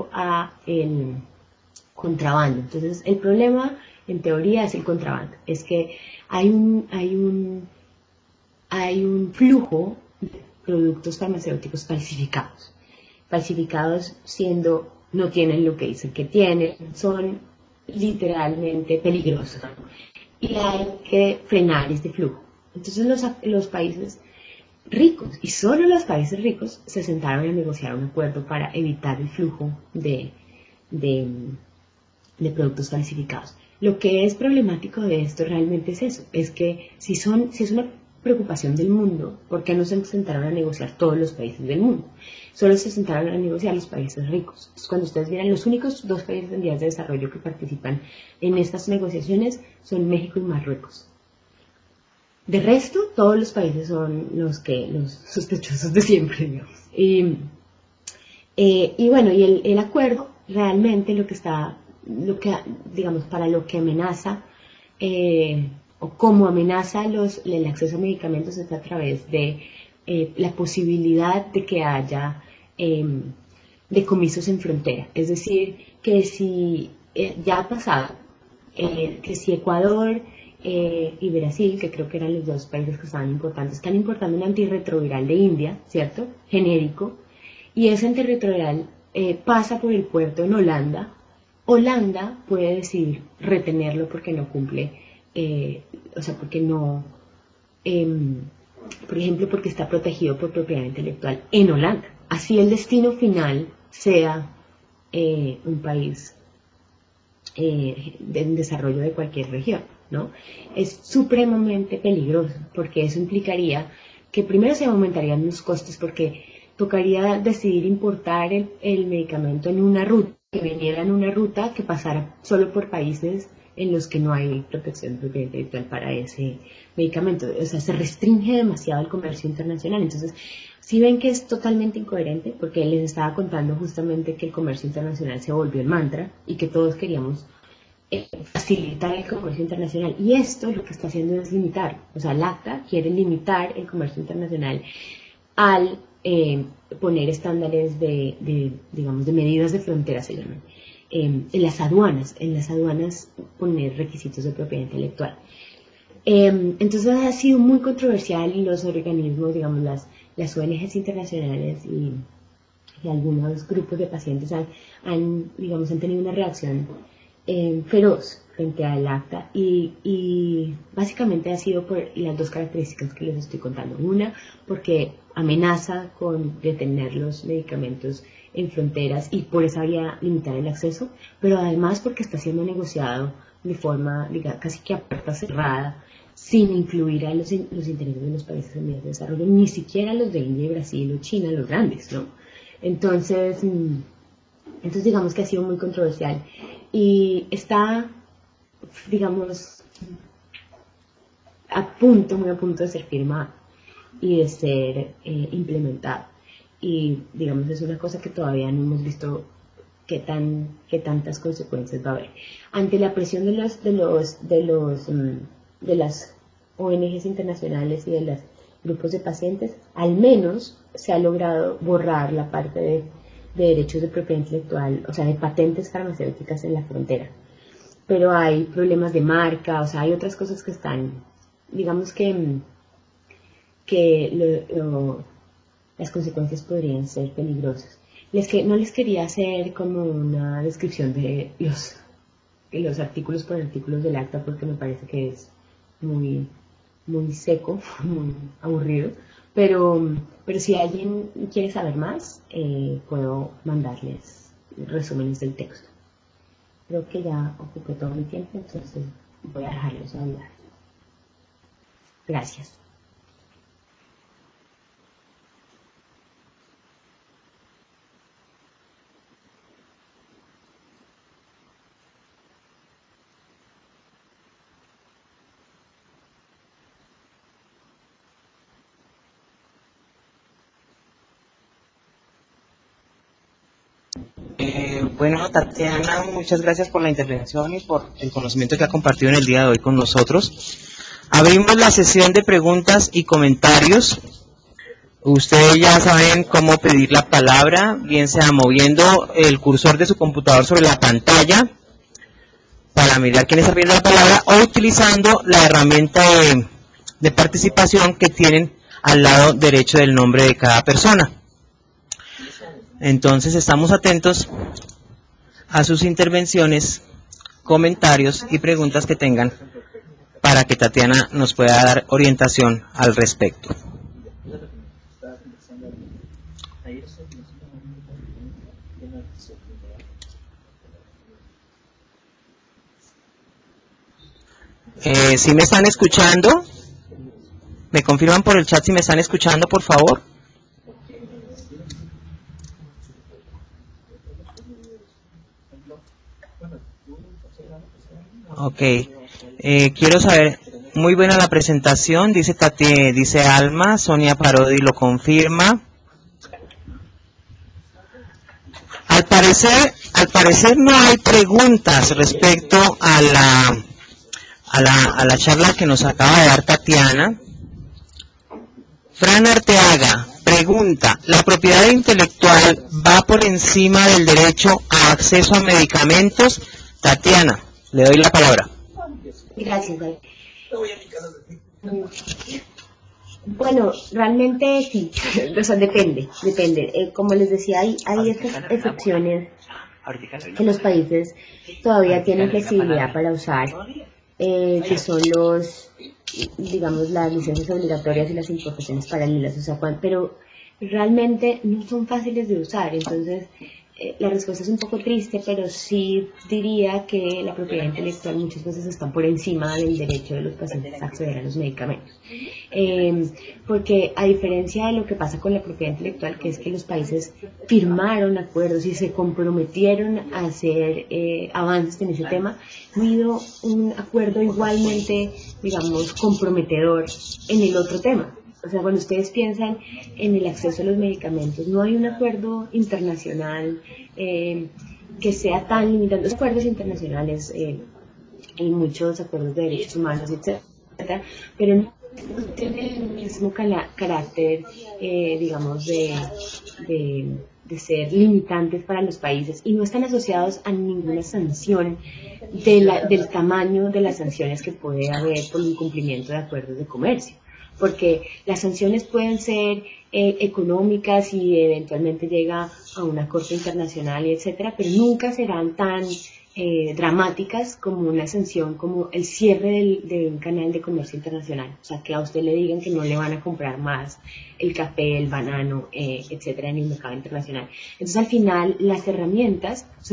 respecto a el contrabando. Entonces, el problema, en teoría, es el contrabando. Es que hay un flujo de productos farmacéuticos falsificados. Falsificados siendo, no tienen lo que dicen que tienen, son literalmente peligrosos, ¿no? Y hay que frenar este flujo. Entonces los países ricos, y solo los países ricos, se sentaron a negociar un acuerdo para evitar el flujo de productos falsificados. Lo que es problemático de esto realmente es eso, es que si es una preocupación del mundo, ¿por qué no se sentaron a negociar todos los países del mundo? Solo se sentaron a negociar los países ricos. Entonces, cuando ustedes miran, los únicos dos países en vías de desarrollo que participan en estas negociaciones son México y Marruecos. De resto, todos los países son los sospechosos de siempre, digamos. Y bueno, y el acuerdo realmente digamos, para lo que amenaza, o cómo amenaza el acceso a medicamentos es a través de la posibilidad de que haya decomisos en frontera. Es decir, que si ya ha pasado, que si Ecuador y Brasil, que creo que eran los dos países que estaban importando un antirretroviral de India, ¿cierto? Genérico, y ese antirretroviral pasa por el puerto en Holanda. Holanda puede decidir retenerlo porque no cumple, porque no, por ejemplo, porque está protegido por propiedad intelectual en Holanda. Así el destino final sea un país en desarrollo de cualquier región, ¿no? Es supremamente peligroso porque eso implicaría que primero se aumentarían los costos porque tocaría decidir importar el medicamento en una ruta, que viniera en una ruta que pasara solo por países en los que no hay protección de propiedad intelectual para ese medicamento. O sea, se restringe demasiado el comercio internacional. Entonces, si ven que es totalmente incoherente, porque les estaba contando justamente que el comercio internacional se volvió el mantra y que todos queríamos facilitar el comercio internacional. Y esto lo que está haciendo es limitar. O sea, el ACTA quiere limitar el comercio internacional al poner estándares digamos, de medidas de frontera, se llaman. En las aduanas poner requisitos de propiedad intelectual. Entonces ha sido muy controversial y los organismos, digamos, las ONGs internacionales y algunos grupos de pacientes han tenido una reacción feroz frente al ACTA y básicamente ha sido por las dos características que les estoy contando. Una, porque amenaza con detener los medicamentos en fronteras y por esa vía limitar el acceso, pero además porque está siendo negociado de forma, digamos, casi que a puerta cerrada, sin incluir a los intereses de los países en vías de desarrollo, ni siquiera los de India y Brasil o China, los grandes, ¿no? Entonces digamos que ha sido muy controversial y está, digamos, muy a punto de ser firmado y de ser implementado. Y, digamos, es una cosa que todavía no hemos visto qué tantas consecuencias va a haber. Ante la presión de las ONGs internacionales y de los grupos de pacientes, al menos se ha logrado borrar la parte de derechos de propiedad intelectual, o sea, de patentes farmacéuticas en la frontera. Pero hay problemas de marca, o sea, hay otras cosas que están, digamos que las consecuencias podrían ser peligrosas. No les quería hacer como una descripción de los artículos por artículos del acta porque me parece que es muy seco, muy aburrido, pero si alguien quiere saber más, puedo mandarles resúmenes del texto. Creo que ya ocupé todo mi tiempo, entonces voy a dejarlos hablar. Gracias. Bueno, Tatiana, muchas gracias por la intervención y por el conocimiento que ha compartido en el día de hoy con nosotros. Abrimos la sesión de preguntas y comentarios. Ustedes ya saben cómo pedir la palabra, bien sea moviendo el cursor de su computador sobre la pantalla para mirar quién está pidiendo la palabra, o utilizando la herramienta de participación que tienen al lado derecho del nombre de cada persona. Entonces estamos atentos a sus intervenciones, comentarios y preguntas que tengan para que Tatiana nos pueda dar orientación al respecto. Si me están escuchando, me confirman por el chat si me están escuchando, por favor. Ok, quiero saber, muy buena la presentación, dice Tati, dice Alma, Sonia Parodi lo confirma. Al parecer no hay preguntas respecto a la charla que nos acaba de dar Tatiana. Fran Arteaga pregunta, ¿la propiedad intelectual va por encima del derecho a acceso a medicamentos? Tatiana, le doy la palabra. Gracias, David. Bueno, realmente sí, o sea, depende. Como les decía, hay estas excepciones que los países todavía tienen flexibilidad para usar, que son digamos, las licencias obligatorias y las importaciones paralelas, o sea, pero realmente no son fáciles de usar. Entonces la respuesta es un poco triste, pero sí diría que la propiedad intelectual muchas veces está por encima del derecho de los pacientes a acceder a los medicamentos, porque a diferencia de lo que pasa con la propiedad intelectual, que es que los países firmaron acuerdos y se comprometieron a hacer avances en ese tema, ha habido un acuerdo igualmente, digamos, comprometedor en el otro tema. O sea, cuando ustedes piensan en el acceso a los medicamentos, no hay un acuerdo internacional que sea tan limitante. Los acuerdos internacionales, hay muchos acuerdos de derechos humanos, etcétera, pero no tienen el mismo carácter, digamos, de ser limitantes para los países, y no están asociados a ninguna sanción del tamaño de las sanciones que puede haber por incumplimiento de acuerdos de comercio. Porque las sanciones pueden ser económicas y eventualmente llega a una corte internacional, etcétera, pero nunca serán tan dramáticas como una sanción como el cierre de un canal de comercio internacional. O sea, que a usted le digan que no le van a comprar más el café, el banano, etcétera, en el mercado internacional. Entonces, al final, las herramientas son